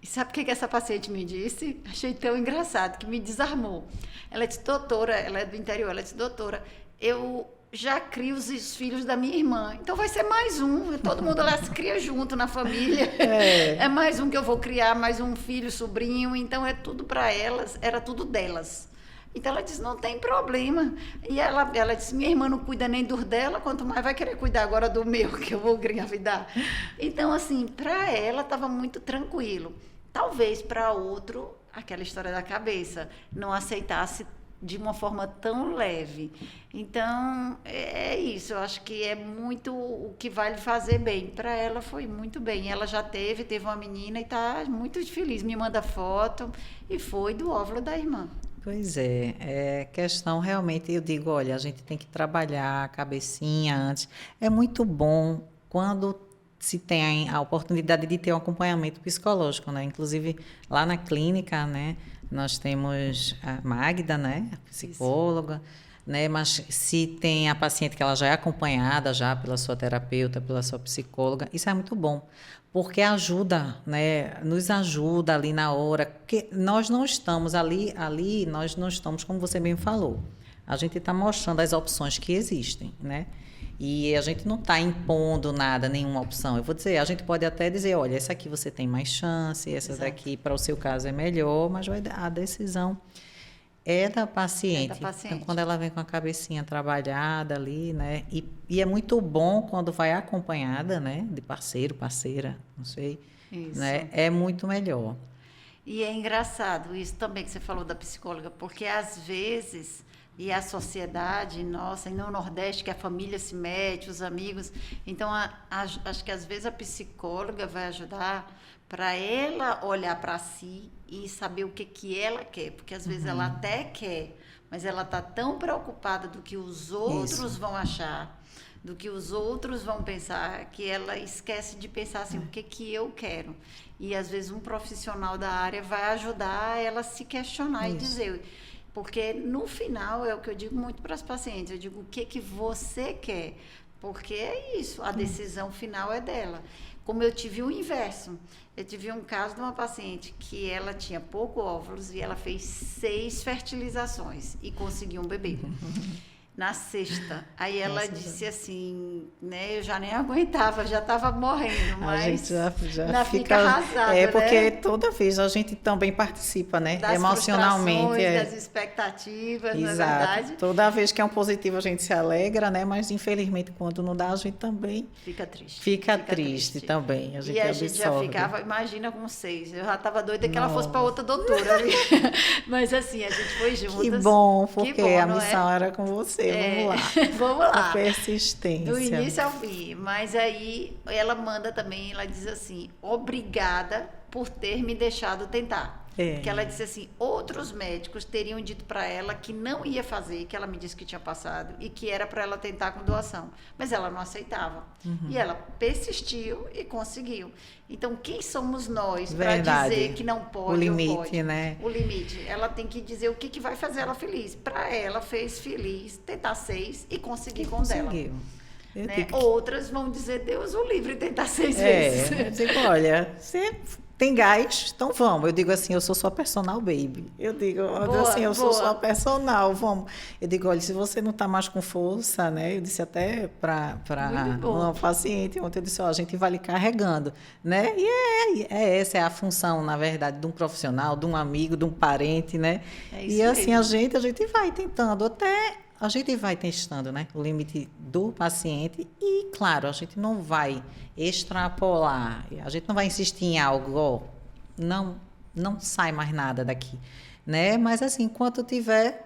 E sabe o que essa paciente me disse? Achei tão engraçado, que me desarmou. Ela disse, doutora, ela é do interior, ela disse, doutora, eu já crio os filhos da minha irmã, então vai ser mais um, todo mundo lá se cria junto na família, é mais um que eu vou criar, mais um filho, sobrinho, então é tudo para elas, era tudo delas. Então ela disse, não tem problema. E ela disse, minha irmã não cuida nem dos dela, quanto mais vai querer cuidar agora do meu, que eu vou engravidar. Então, assim, para ela estava muito tranquilo. Talvez para outro, aquela história da cabeça, não aceitasse de uma forma tão leve. Então, é isso. Eu acho que é muito o que vai lhe fazer bem. Para ela foi muito bem. Ela já teve uma menina e está muito feliz. Me manda foto e foi do óvulo da irmã. Pois é questão realmente, eu digo, olha, a gente tem que trabalhar a cabecinha antes. É muito bom quando se tem a oportunidade de ter um acompanhamento psicológico, né? Inclusive, lá na clínica, né, nós temos a Magda, né, a psicóloga, né, mas se tem a paciente que ela já é acompanhada já pela sua terapeuta, pela sua psicóloga, isso é muito bom, porque ajuda, né, nos ajuda ali na hora, porque nós não estamos ali nós não estamos, como você bem falou, a gente está mostrando as opções que existem, né? E a gente não está impondo nada, nenhuma opção. Eu vou dizer, a gente pode até dizer, olha, essa aqui você tem mais chance, essa Exato. Daqui para o seu caso é melhor, mas a decisão é da paciente. Então, quando ela vem com a cabecinha trabalhada ali, né? E é muito bom quando vai acompanhada, né? De parceiro, parceira, não sei. Isso. Né? É muito melhor. E é engraçado isso também que você falou da psicóloga, porque às vezes... E a sociedade, nossa, e no Nordeste, que a família se mete, os amigos. Então, acho que às vezes a psicóloga vai ajudar para ela olhar para si e saber o que ela quer. Porque às vezes ela até quer, mas ela está tão preocupada do que os outros vão achar, do que os outros vão pensar, que ela esquece de pensar assim, o que eu quero. E às vezes um profissional da área vai ajudar ela a se questionar e dizer... Porque, no final, é o que eu digo muito para as pacientes. Eu digo, o que você quer? Porque é isso, a decisão final é dela. Como eu tive o inverso. Eu tive um caso de uma paciente que ela tinha pouco óvulos e ela fez 6 fertilizações e conseguiu um bebê. na sexta. Aí ela Nossa, disse assim, né? Eu já nem aguentava, já estava morrendo, a mas gente já ainda fica arrasada, É, porque né? toda vez a gente também participa, né? Das Emocionalmente. frustrações, das expectativas, não é Exato. verdade? Toda vez que é um positivo a gente se alegra, né? Mas infelizmente quando não dá, a gente também Fica triste. fica triste também. A gente E a gente já absorve. ficava, imagina com 6. Eu já estava doida que ela fosse para Nossa. outra doutora. Mas assim, a gente foi juntas. Que bom, Que porque bom, a não missão é? era com você. É, Vamos lá. vamos A lá. persistência. Do início ao fim. Mas aí ela manda também, ela diz assim: obrigada por ter me deixado tentar. É. Porque ela disse assim: outros médicos teriam dito para ela que não ia fazer, que ela me disse que tinha passado e que era para ela tentar com doação. Mas ela não aceitava. E ela persistiu e conseguiu. Então, quem somos nós para Verdade. dizer que não pode O limite, ou pode? né? O limite. Ela tem que dizer o que vai fazer ela feliz. Para ela, fez feliz, tentar 6 e conseguir com dela. Conseguiu. Eu Né? digo, Outras vão dizer, Deus o livre, tentar 6 eu vezes. digo, olha, você tem gás, então vamos. Eu digo assim, eu sou sua personal baby. Eu digo assim, eu sou boa. sua personal, vamos. Eu digo, olha, se você não está mais com força, né? Eu disse até para Muito bom. uma paciente ontem, eu disse, ó, a gente vai lhe carregando, né? E essa é a função, na verdade, de um profissional, de um amigo, de um parente, né? É isso E assim, mesmo. a gente vai tentando até... A gente vai testando, né, o limite do paciente e, claro, a gente não vai extrapolar, a gente não vai insistir em algo, ó, não sai mais nada daqui, né? Mas assim, enquanto tiver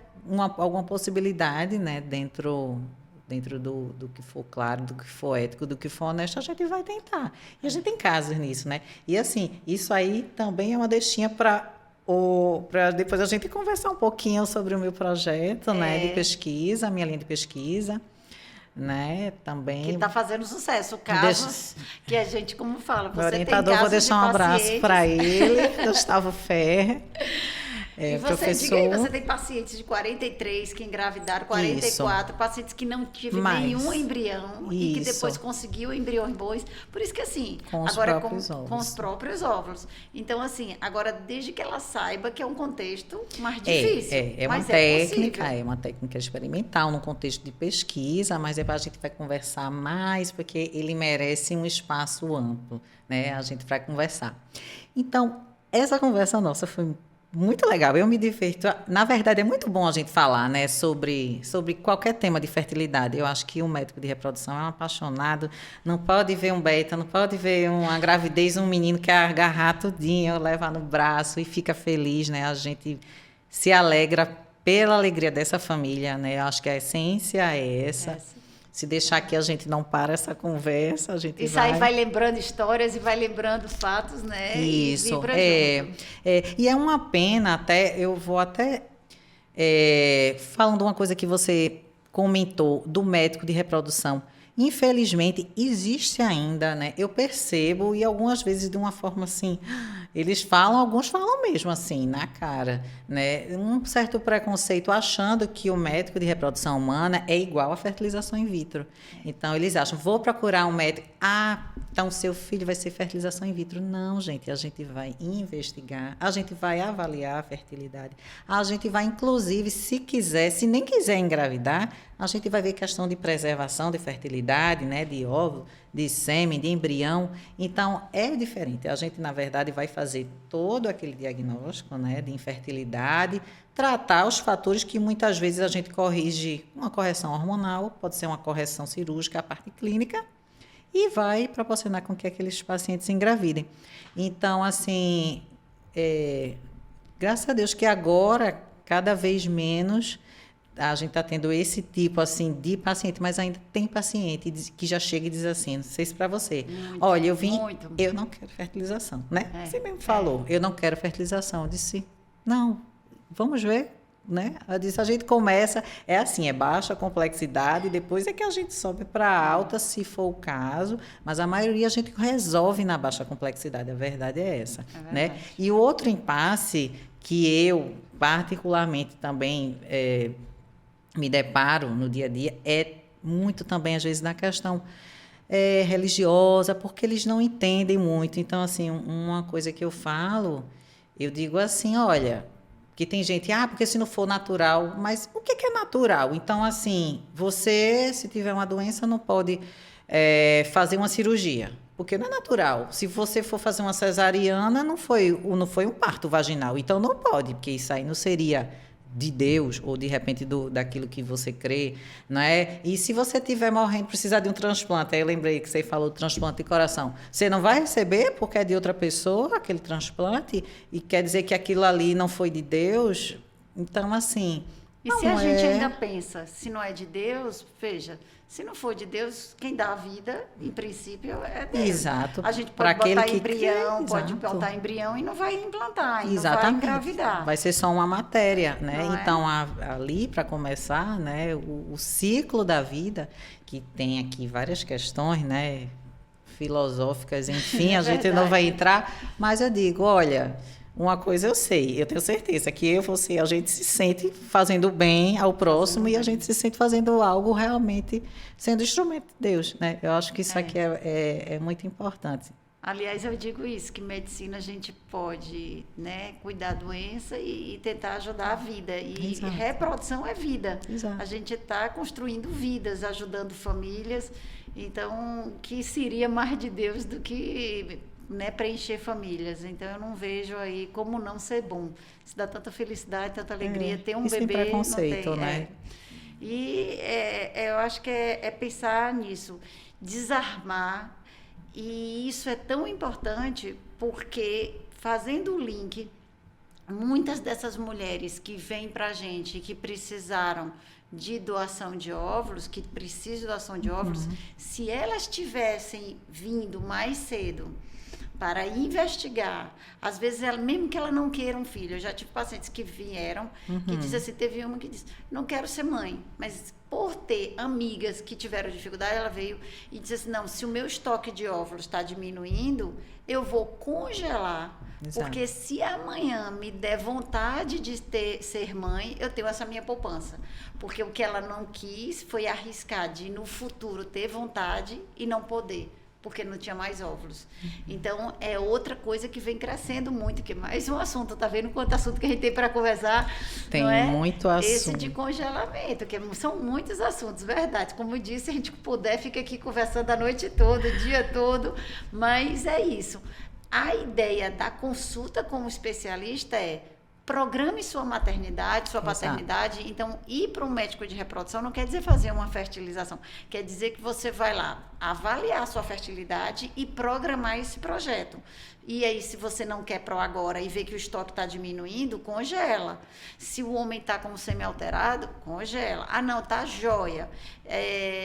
alguma possibilidade, né, dentro do que for claro, do que for ético, do que for honesto, a gente vai tentar. E a gente tem casos nisso, né? E assim, isso aí também é uma deixinha para depois a gente conversar um pouquinho sobre o meu projeto, né, de pesquisa, a minha linha de pesquisa, né, também. Que está fazendo sucesso. Casos que a gente, como fala, Meu você orientador, tem casos vou deixar um de abraço pacientes. para ele, Gustavo Ferre. E você, professor. diga aí, você tem pacientes de 43 que engravidaram, 44, pacientes que não tiveram Mais. nenhum embrião e que Isso. depois conseguiu embriões bons. Por isso que assim, Com os agora próprios óvulos. com os próprios óvulos. Então assim, agora desde que ela saiba que é um contexto mais difícil. É uma mas técnica, possível. é uma técnica experimental, num contexto de pesquisa, mas a gente vai conversar mais, porque ele merece um espaço amplo, né? A gente vai conversar. Então, essa conversa nossa foi muito legal, eu me divirto. Na verdade, é muito bom a gente falar, né, sobre qualquer tema de fertilidade. Eu acho que o médico de reprodução é um apaixonado, não pode ver um beta, não pode ver uma gravidez, um menino que agarrar tudinho, levar no braço e fica feliz, né? A gente se alegra pela alegria dessa família, né? Eu acho que a essência é essa. Se deixar aqui, a gente não para essa conversa, a gente Isso vai... aí vai lembrando histórias e vai lembrando fatos, né? Isso, E vibra junto. e é uma pena, até, eu vou até falando uma coisa que você comentou do médico de reprodução. Infelizmente, existe ainda, né? Eu percebo, e algumas vezes de uma forma assim, alguns falam mesmo assim, na cara, né? Um certo preconceito achando que o médico de reprodução humana é igual à fertilização in vitro. Então, eles acham, vou procurar um médico, então seu filho vai ser fertilização in vitro. Não, gente, a gente vai investigar, a gente vai avaliar a fertilidade, a gente vai, inclusive, se nem quiser engravidar, a gente vai ver questão de preservação de fertilidade, né, de óvulo, de sêmen, de embrião. Então, é diferente. A gente, na verdade, vai fazer todo aquele diagnóstico, né, de infertilidade, tratar os fatores que muitas vezes a gente corrige, uma correção hormonal, pode ser uma correção cirúrgica, a parte clínica, e vai proporcionar com que aqueles pacientes engravidem. Então, assim, graças a Deus que agora, cada vez menos, a gente está tendo esse tipo assim de paciente, mas ainda tem paciente que já chega e diz assim, não sei se para você, olha, eu não quero fertilização, né? Você mesmo falou, eu não quero fertilização. Eu disse, não, vamos ver, né? Eu disse, a gente começa, é baixa complexidade, depois é que a gente sobe para alta, se for o caso, mas a maioria a gente resolve na baixa complexidade, a verdade é essa, né? E o outro impasse que eu particularmente também me deparo no dia a dia é muito também, às vezes, na questão religiosa, porque eles não entendem muito. Então, assim, uma coisa que eu falo, eu digo assim, olha, Porque tem gente, porque se não for natural, mas o que é natural? Então, assim, você, se tiver uma doença, não pode fazer uma cirurgia, porque não é natural. Se você for fazer uma cesariana, não foi um parto vaginal, então não pode, porque isso aí não seria de Deus ou de repente daquilo que você crê, não é? E se você estiver morrendo, precisar de um transplante, aí eu lembrei que você falou de transplante de coração, você não vai receber porque é de outra pessoa aquele transplante e quer dizer que aquilo ali não foi de Deus? Então, assim... E se a gente ainda pensa, se não é de Deus, veja, se não for de Deus, quem dá a vida, em princípio, é Deus. Exato. A gente pode botar embrião, pode botar embrião e não vai implantar, e não vai engravidar. Vai ser só uma matéria, né? Não então, ali, para começar, né, o ciclo da vida, que tem aqui várias questões, né, filosóficas, enfim, a gente não vai entrar, mas eu digo, olha... Uma coisa eu sei, eu tenho certeza que a gente se sente fazendo bem ao próximo e a gente se sente fazendo algo realmente sendo instrumento de Deus, né? Eu acho que isso aqui é muito importante. Aliás, eu digo isso, que medicina a gente pode, né, cuidar da doença e tentar ajudar a vida. E Exato. Reprodução é vida. Exato. A gente está construindo vidas, ajudando famílias. Então, que seria mais de Deus do que... né, preencher famílias. Então eu não vejo aí como não ser bom. Se dá tanta felicidade, tanta alegria, ter um bebê, preconceito, não tem, né? E eu acho que é pensar nisso, desarmar, e isso é tão importante porque fazendo o link, muitas dessas mulheres que vêm para a gente, que precisaram de doação de óvulos, que precisam de doação de óvulos, se elas tivessem vindo mais cedo para investigar, às vezes mesmo que ela não queira um filho, eu já tive pacientes que vieram, que dizem assim, teve uma que disse, não quero ser mãe, mas por ter amigas que tiveram dificuldade, ela veio e disse assim, não, se o meu estoque de óvulos está diminuindo, eu vou congelar. Exato. Porque se amanhã me der vontade de ser mãe, eu tenho essa minha poupança. Porque o que ela não quis foi arriscar de no futuro ter vontade e não poder, porque não tinha mais óvulos. Então, é outra coisa que vem crescendo muito, que é mais um assunto, tá vendo quanto assunto que a gente tem para conversar? Tem muito assunto. Esse de congelamento, que são muitos assuntos, verdade. Como eu disse, a gente puder, fica aqui conversando a noite toda, o dia todo, mas é isso. A ideia da consulta com o especialista é programe sua maternidade, sua paternidade. Então, ir para um médico de reprodução não quer dizer fazer uma fertilização. Quer dizer que você vai lá avaliar a sua fertilidade e programar esse projeto. E aí, se você não quer pro agora e vê que o estoque está diminuindo, congela. Se o homem está com o semi-alterado, congela. Ah, não, tá jóia.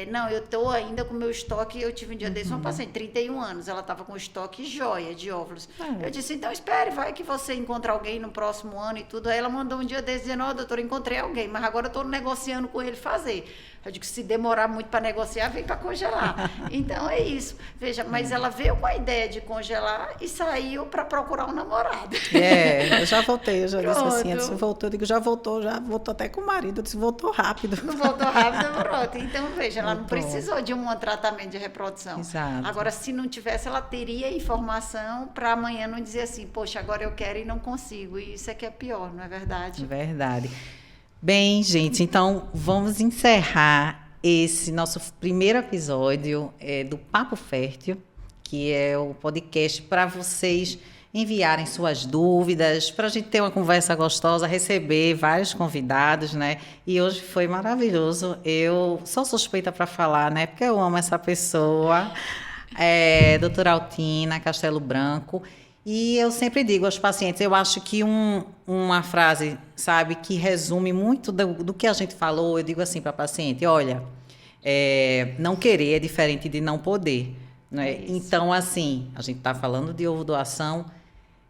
Não, eu estou ainda com o meu estoque. Eu tive um dia desse, uma paciente, 31 anos, ela estava com estoque jóia de óvulos. Eu disse, então espere, vai que você encontra alguém no próximo ano e tudo. Aí ela mandou um dia desse dizendo, doutora, encontrei alguém, mas agora eu estou negociando com ele fazer. Eu digo, se demorar muito para negociar, vem para congelar. Então, é isso. Veja, mas ela veio com a ideia de congelar e saiu para procurar um namorado. Eu já voltei, eu já disse assim, antes voltou, eu digo, já voltou até com o marido, eu disse, voltou rápido. Não voltou rápido, pronto. Então, veja, ela não precisou de um tratamento de reprodução. Exato. Agora, se não tivesse, ela teria informação para amanhã não dizer assim, poxa, agora eu quero e não consigo. E isso é que é pior, não é verdade? Verdade. Bem, gente, então vamos encerrar esse nosso primeiro episódio do Papo Fértil, que é o podcast para vocês enviarem suas dúvidas, para a gente ter uma conversa gostosa, receber vários convidados, né? E hoje foi maravilhoso. Eu sou suspeita para falar, né? Porque eu amo essa pessoa, doutora Altina Castelo Branco. E eu sempre digo aos pacientes, eu acho que uma frase, sabe, que resume muito do que a gente falou, eu digo assim para a paciente, olha, não querer é diferente de não poder. Né? Então, assim, a gente está falando de ovo doação,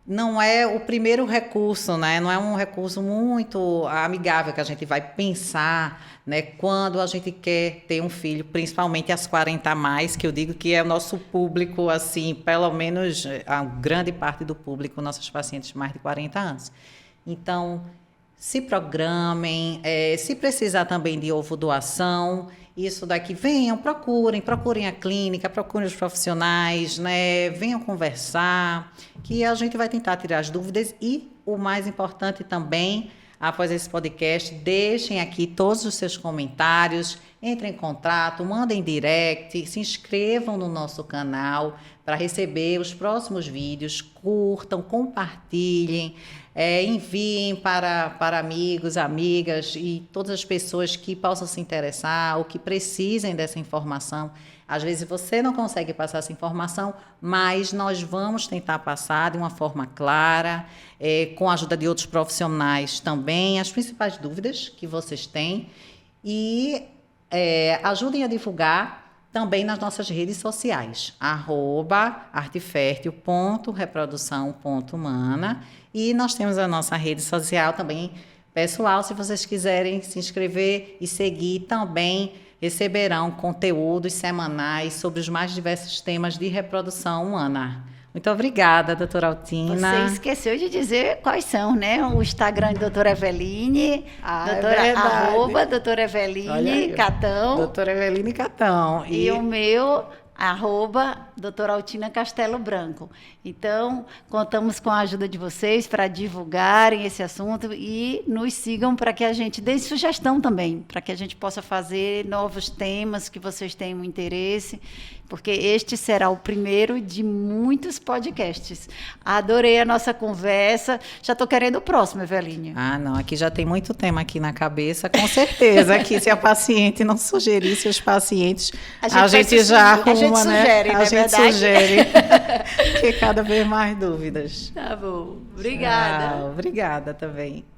não é o primeiro recurso, né? Não é um recurso muito amigável que a gente vai pensar, né? Quando a gente quer ter um filho, principalmente às 40 a mais, que eu digo que é o nosso público, assim, pelo menos a grande parte do público, nossos pacientes de mais de 40 anos. Então, se programem, se precisar também de ovo doação, isso daqui, venham, procurem a clínica, procurem os profissionais, né? Venham conversar, que a gente vai tentar tirar as dúvidas e o mais importante também, após esse podcast, deixem aqui todos os seus comentários, entrem em contato, mandem direct, se inscrevam no nosso canal para receber os próximos vídeos, curtam, compartilhem, enviem para amigos, amigas e todas as pessoas que possam se interessar ou que precisem dessa informação. Às vezes você não consegue passar essa informação, mas nós vamos tentar passar de uma forma clara, com a ajuda de outros profissionais também, as principais dúvidas que vocês têm e ajudem a divulgar também nas nossas redes sociais, @artefertil.reprodução.humana, e nós temos a nossa rede social também pessoal, se vocês quiserem se inscrever e seguir também, receberão conteúdos semanais sobre os mais diversos temas de reprodução humana. Muito obrigada, doutora Altina. Você esqueceu de dizer quais são, né? O Instagram de doutora Eveline, doutora Eveline Catão. Doutora Eveline Catão. E o meu, doutora Altina Castelo Branco. Então, contamos com a ajuda de vocês para divulgarem esse assunto e nos sigam para que a gente dê sugestão também, para que a gente possa fazer novos temas que vocês tenham interesse, porque este será o primeiro de muitos podcasts. Adorei a nossa conversa. Já estou querendo o próximo, Eveline. Ah, não, aqui já tem muito tema aqui na cabeça, com certeza. Aqui, se a paciente não sugerisse os pacientes, a gente já arruma, a gente sugere, né? A gente sugere, porque cada vez mais dúvidas. Tá bom. Obrigada. Obrigada também.